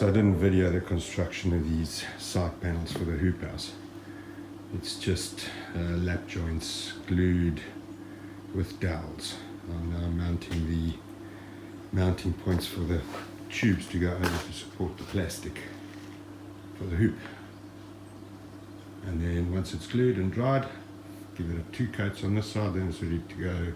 so I didn't video the construction of these side panels for the hoop house. It's just lap joints glued with dowels. I'm now mounting the mounting points for the tubes to go over to support the plastic for the hoop. And then once it's glued and dried, give it a 2 coats on this side, then it's ready to go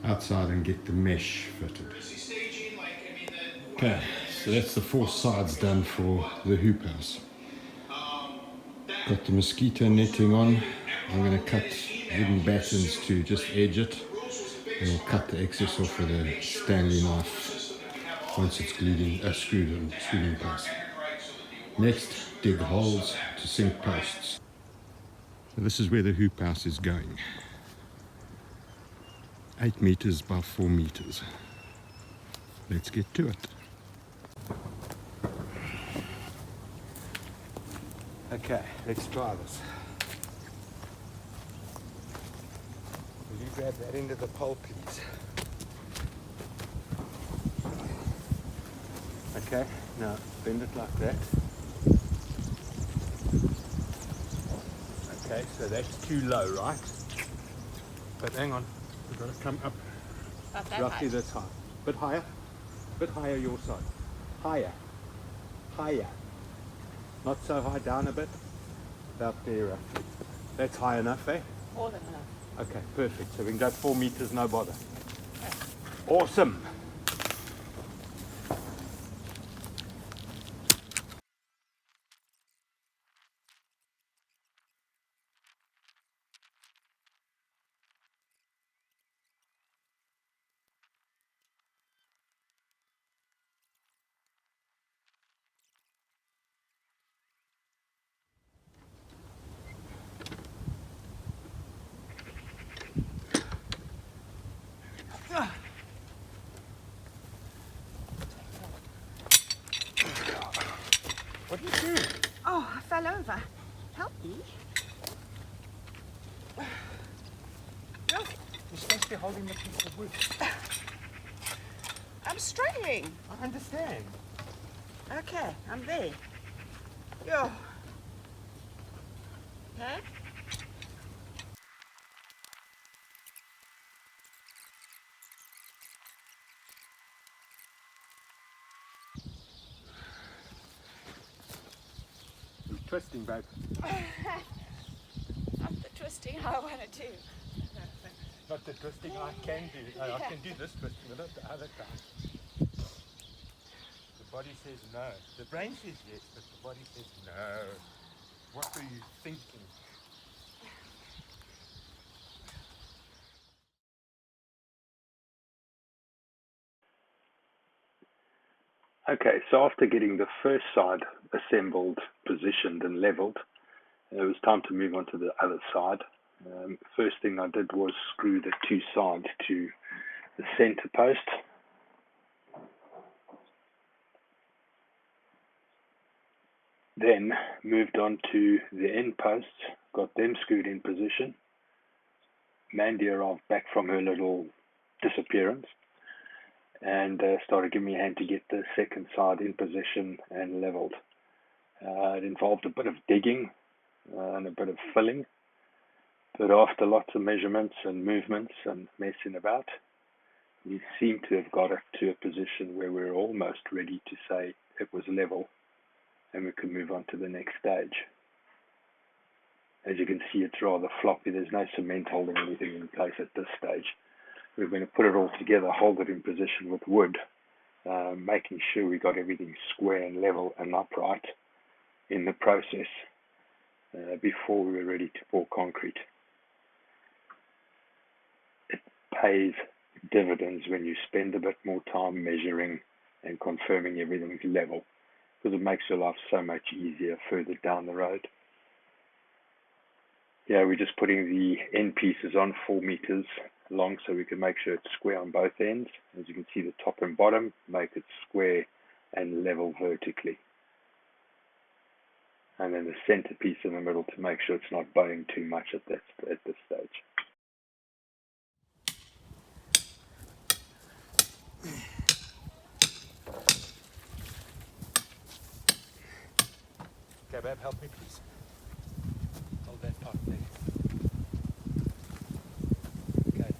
outside and get the mesh fitted. Okay, so that's the 4 sides done for the hoop house. Got the mosquito netting on. I'm going to cut wooden battens to just edge it, and we'll cut the excess off with a Stanley knife once it's screwed in place. Next, dig holes to sink posts. So this is where the hoop house is going. 8 meters by 4 meters. Let's get to it. Okay, let's try this. Will you grab that end of the pole, please? Okay, now bend it like that. Okay, so that's too low, right? But hang on, we've got to come up roughly this high. Bit higher your side. Higher. Not so high, down a bit. About there roughly. That's high enough, eh? More than enough. Okay, perfect. So we can go 4 meters, no bother. Awesome. What did you do? Oh, I fell over. Help me. You're supposed to be holding the piece of wood. I'm struggling. I understand. Okay, I'm there. Yo. Okay. You're twisting, babe. Not the twisting I want to do. Not the twisting I can do. I can do this twisting, but not the other kind. The body says no. The brain says yes, but the body says no. What are you thinking? Okay, so after getting the first side assembled, positioned and leveled, it was time to move on to the other side. First thing I did was screw the 2 sides to the center post. Then moved on to the end posts, got them screwed in position. Mandy arrived back from her little disappearance and started giving me a hand to get the second side in position and leveled. It involved a bit of digging and a bit of filling, but after lots of measurements and movements and messing about, we seem to have got it to a position where we're almost ready to say it was level and we can move on to the next stage. As you can see, it's rather floppy. There's no cement holding anything in place at this stage. We're going to put it all together, hold it in position with wood, making sure we got everything square and level and upright in the process before we were ready to pour concrete. It pays dividends when you spend a bit more time measuring and confirming everything's level, because it makes your life so much easier further down the road. Yeah, we're just putting the end pieces on 4 meters long so we can make sure it's square on both ends. As you can see, the top and bottom make it square and level vertically. And then the center piece in the middle to make sure it's not bowing too much at this stage. Okay, babe, help me please. Hold that part there. Okay.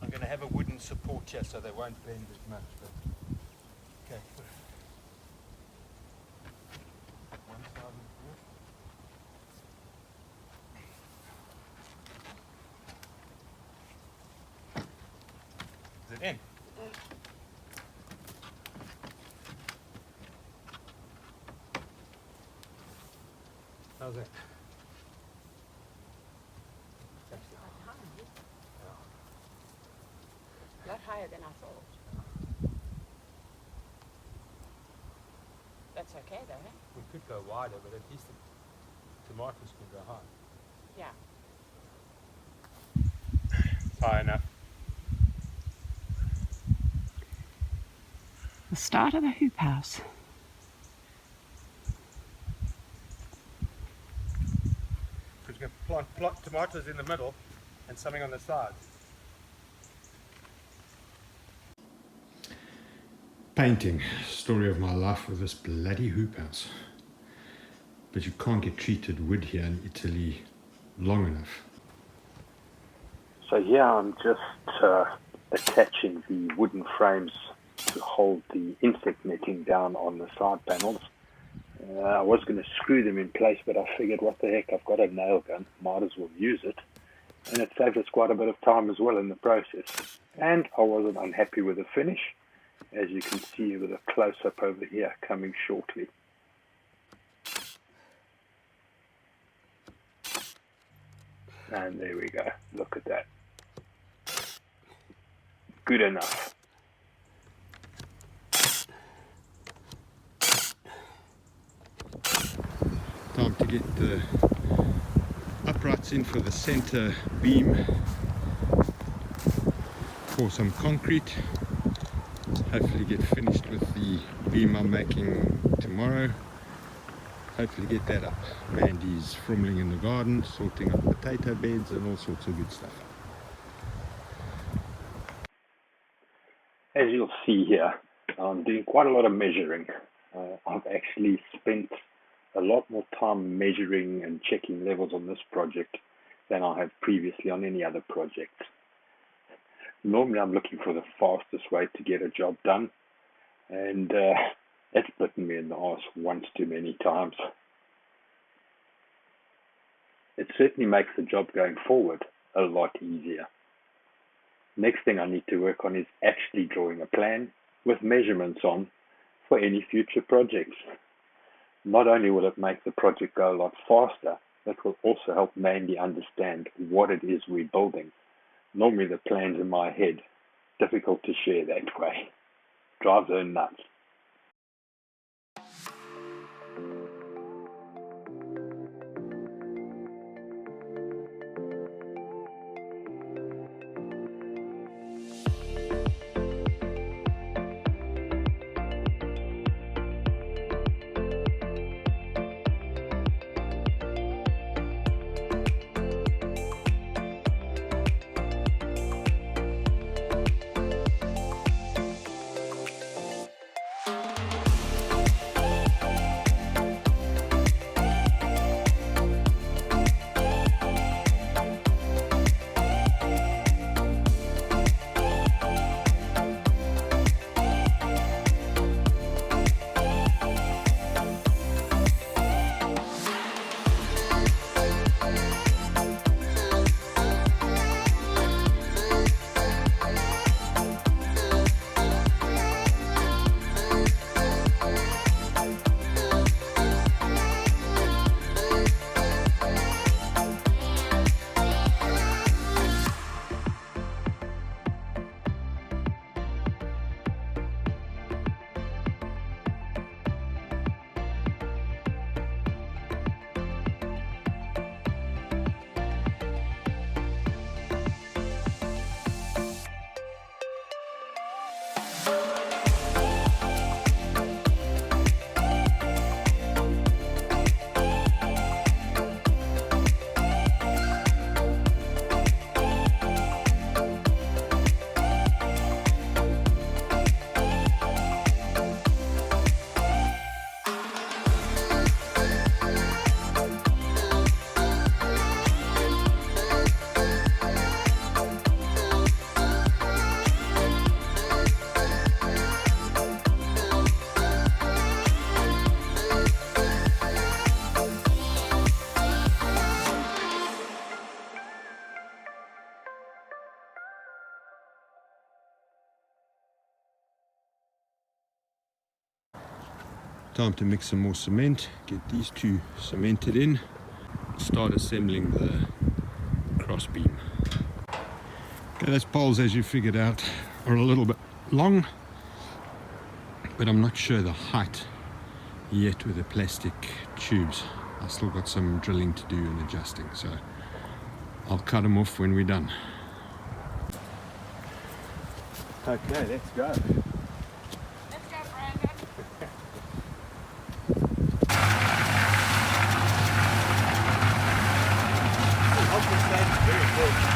I'm going to have a wooden support here so they won't bend as much. But okay. One side is good. Is it in? How's that? A lot higher than I thought. That's okay though, eh? We could go wider, but at least the tomatoes can go high. Yeah. It's high enough. The start of the hoop house. Because you can plant tomatoes in the middle and something on the sides. Painting, story of my life with this bloody hoop house. But you can't get treated wood here in Italy long enough. So here I'm just attaching the wooden frames to hold the insect netting down on the side panels. I was going to screw them in place, but I figured, what the heck, I've got a nail gun, might as well use it. And it saved us quite a bit of time as well in the process. And I wasn't unhappy with the finish, as you can see with a close-up over here coming shortly. And there we go, look at that. Good enough. Time to get the uprights in for the center beam. Pour some concrete. Hopefully get finished with the beam I'm making tomorrow. Hopefully get that up. Mandy's fumbling in the garden, sorting out potato beds and all sorts of good stuff. As you'll see here, I'm doing quite a lot of measuring. I've actually spent a lot more time measuring and checking levels on this project than I have previously on any other project. Normally I'm looking for the fastest way to get a job done, and it's bitten me in the arse once too many times. It certainly makes the job going forward a lot easier. Next thing I need to work on is actually drawing a plan with measurements on for any future projects. Not only will it make the project go a lot faster, it will also help Mandy understand what it is we're building. Normally the plan's in my head, difficult to share that way. Drives her nuts. time to mix some more cement, get these two cemented in, start assembling the cross beam. Okay, those poles, as you figured out, are a little bit long, but I'm not sure the height yet with the plastic tubes. I still got some drilling to do and adjusting, so I'll cut them off when we're done. Okay, let's go. Let's go, Brandon. Very important.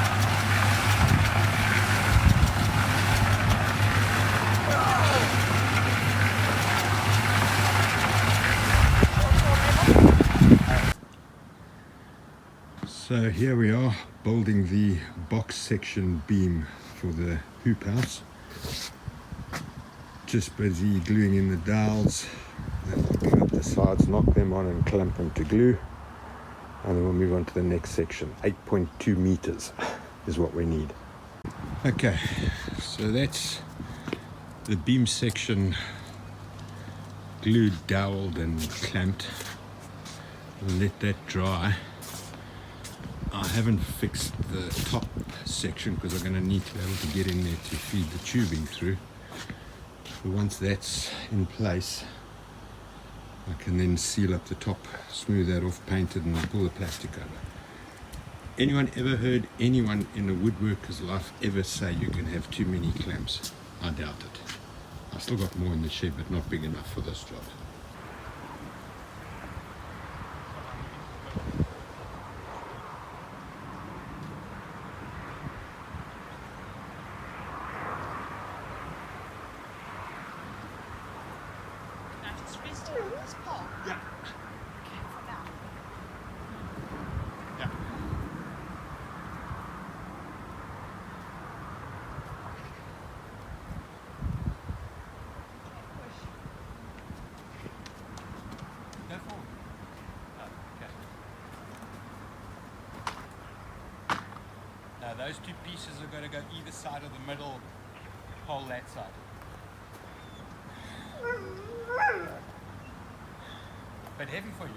So here we are, building the box section beam for the hoop house. Just busy gluing in the dowels, then we'll glue up the sides, knock them on and clamp them to glue, and then we'll move on to the next section. 8.2 meters is what we need. Okay, so that's the beam section glued, doweled and clamped. We'll let that dry. I haven't fixed the top section because I'm going to need to be able to get in there to feed the tubing through. But once that's in place, I can then seal up the top, smooth that off, paint it and pull the plastic over. Anyone ever heard anyone in a woodworker's life ever say you can have too many clamps? I doubt it. I've still got more in the shed, but not big enough for this job. Yeah. Yeah. Go forward. Oh, okay. Now those two pieces are going to go either side of the middle hole, that side. But heavy for you.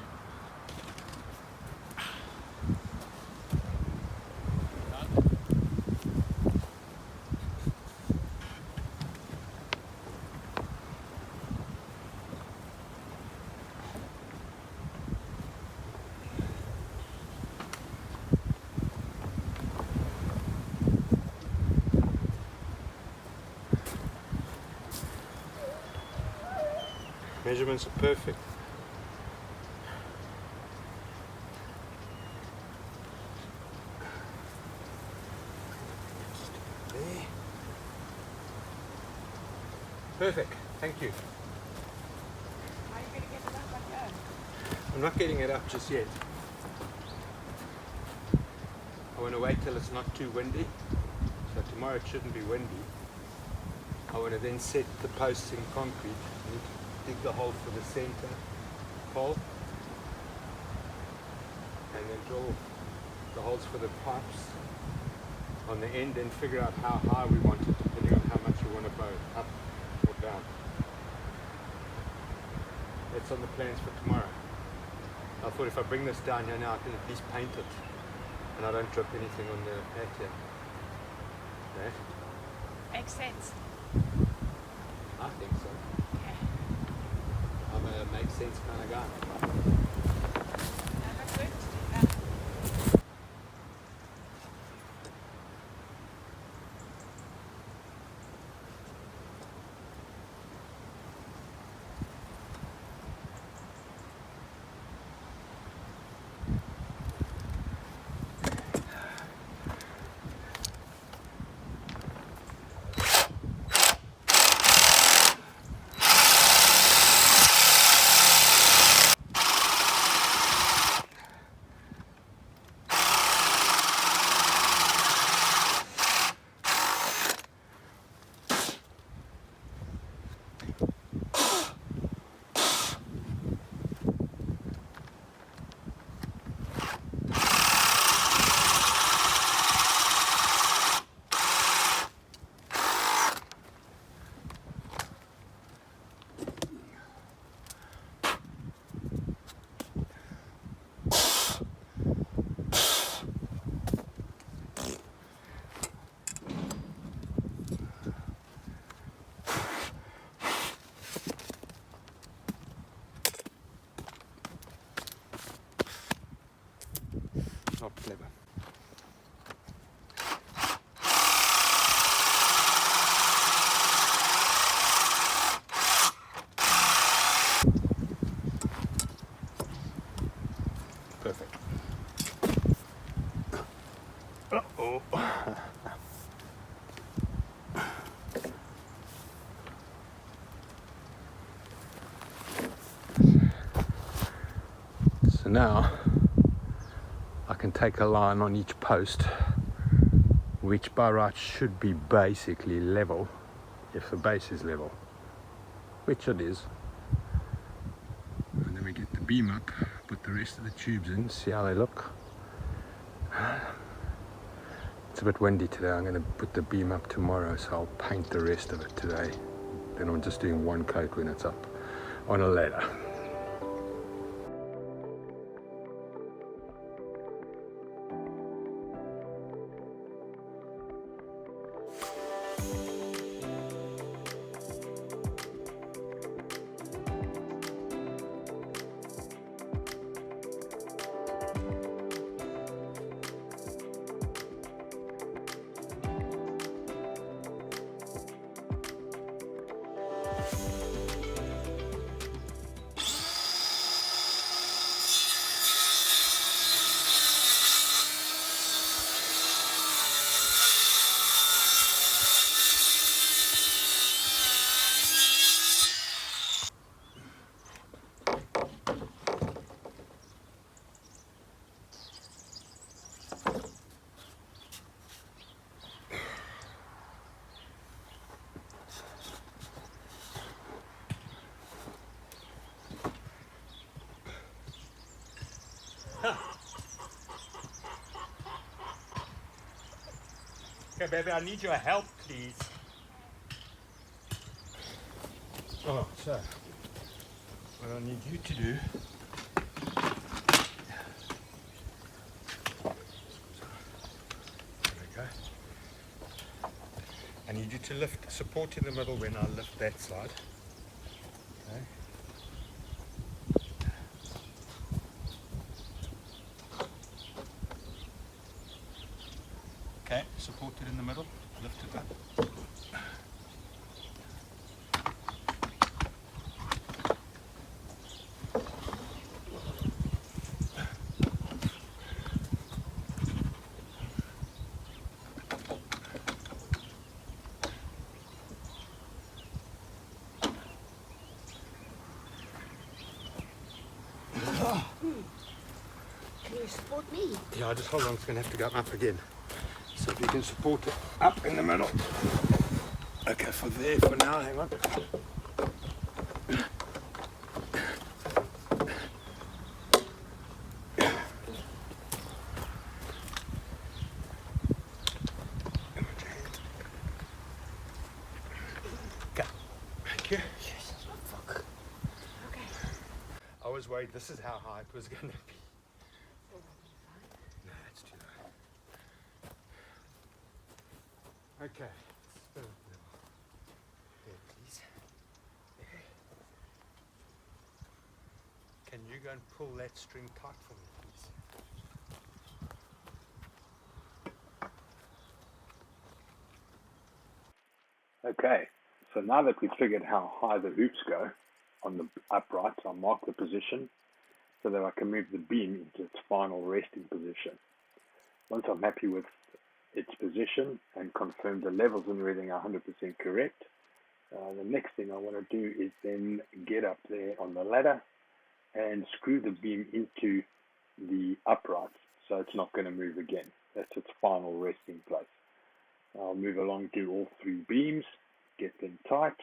Measurements are perfect. There. Perfect, thank you. Are you going to get it up like that? I'm not getting it up just yet. I want to wait till it's not too windy. So tomorrow it shouldn't be windy. I want to then set the posts in concrete. I need to dig the hole for the center pole. And then drill the holes for the pipes on the end and figure out how high we want it, depending on how much we want to bow up or down. That's on the plans for tomorrow. I thought if I bring this down here now, I can at least paint it and I don't drip anything on the patio. Right? Makes sense. I think so. Okay. I'm a make sense kind of guy. Now that's work to do that. Clever. Perfect. Uh-oh. So now I can take a line on each post, which by right should be basically level if the base is level, which it is. And then we get the beam up, put the rest of the tubes in, see how they look. It's a bit windy today. I'm going to put the beam up tomorrow, so I'll paint the rest of it today. Then I'm just doing one coat when it's up on a ladder. Okay, baby, I need your help, please. Oh, so what I need you to do there we go. I need you to lift support in the middle when I lift that side. Okay. Okay, support it in the middle, lift it up. Can you support me? Yeah, just hold on, it's going to have to go up again. So if you can support it up in the middle. Okay, for there for now, hang on. Okay, thank you. Jesus, what fuck? Okay. I was worried this is how high it was going to be. No, that's too low. Okay. There, please. There. Can you go and pull that string tight for me, please? Okay, so now that we've figured how high the hoops go on the uprights, I'll mark the position so that I can move the beam into its final resting position. Once I'm happy with its position and confirm the levels and everything are 100% correct, the next thing I want to do is then get up there on the ladder and screw the beam into the uprights so it's not going to move again. That's its final resting place. I'll move along to all three beams, get them tight.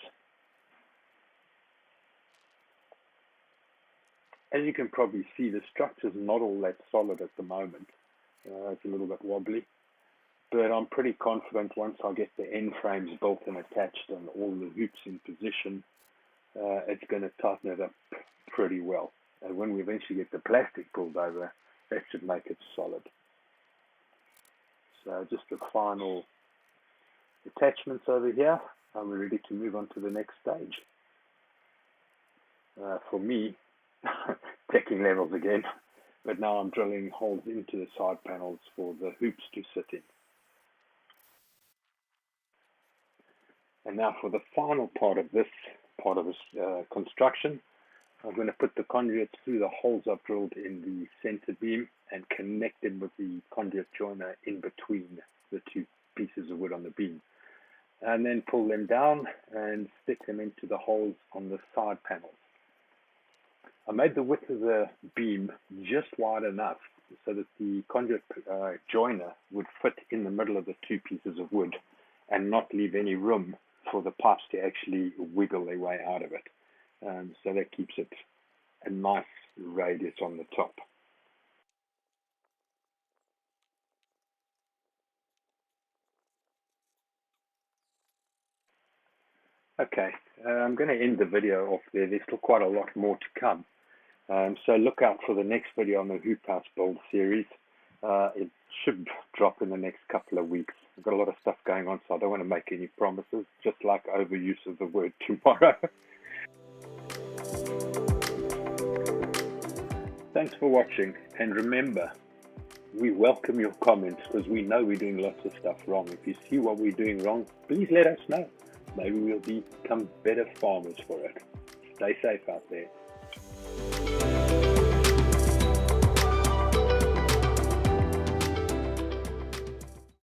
As you can probably see, the structure's not all that solid at the moment. It's a little bit wobbly, but I'm pretty confident once I get the end frames built and attached and all the hoops in position, it's going to tighten it up pretty well. And when we eventually get the plastic pulled over, that should make it solid. So just the final attachments over here, and we're ready to move on to the next stage. For me, checking levels again. but now I'm drilling holes into the side panels for the hoops to sit in. And now for the final part of this construction, I'm going to put the conduits through the holes I've drilled in the center beam and connect them with the conduit joiner in between the two pieces of wood on the beam. And then pull them down and stick them into the holes on the side panels. I made the width of the beam just wide enough so that the conduit joiner would fit in the middle of the two pieces of wood and not leave any room for the pipes to actually wiggle their way out of it. So that keeps it a nice radius on the top. Okay, I'm going to end the video off there. There's still quite a lot more to come. So look out for the next video on the hoop house build series. It should drop in the next couple of weeks. I've got a lot of stuff going on, so I don't want to make any promises, just like overuse of the word tomorrow. Thanks for watching, and remember, we welcome your comments because we know we're doing lots of stuff wrong. If you see what we're doing wrong, please let us know. Maybe we'll become better farmers for it. Stay safe out there.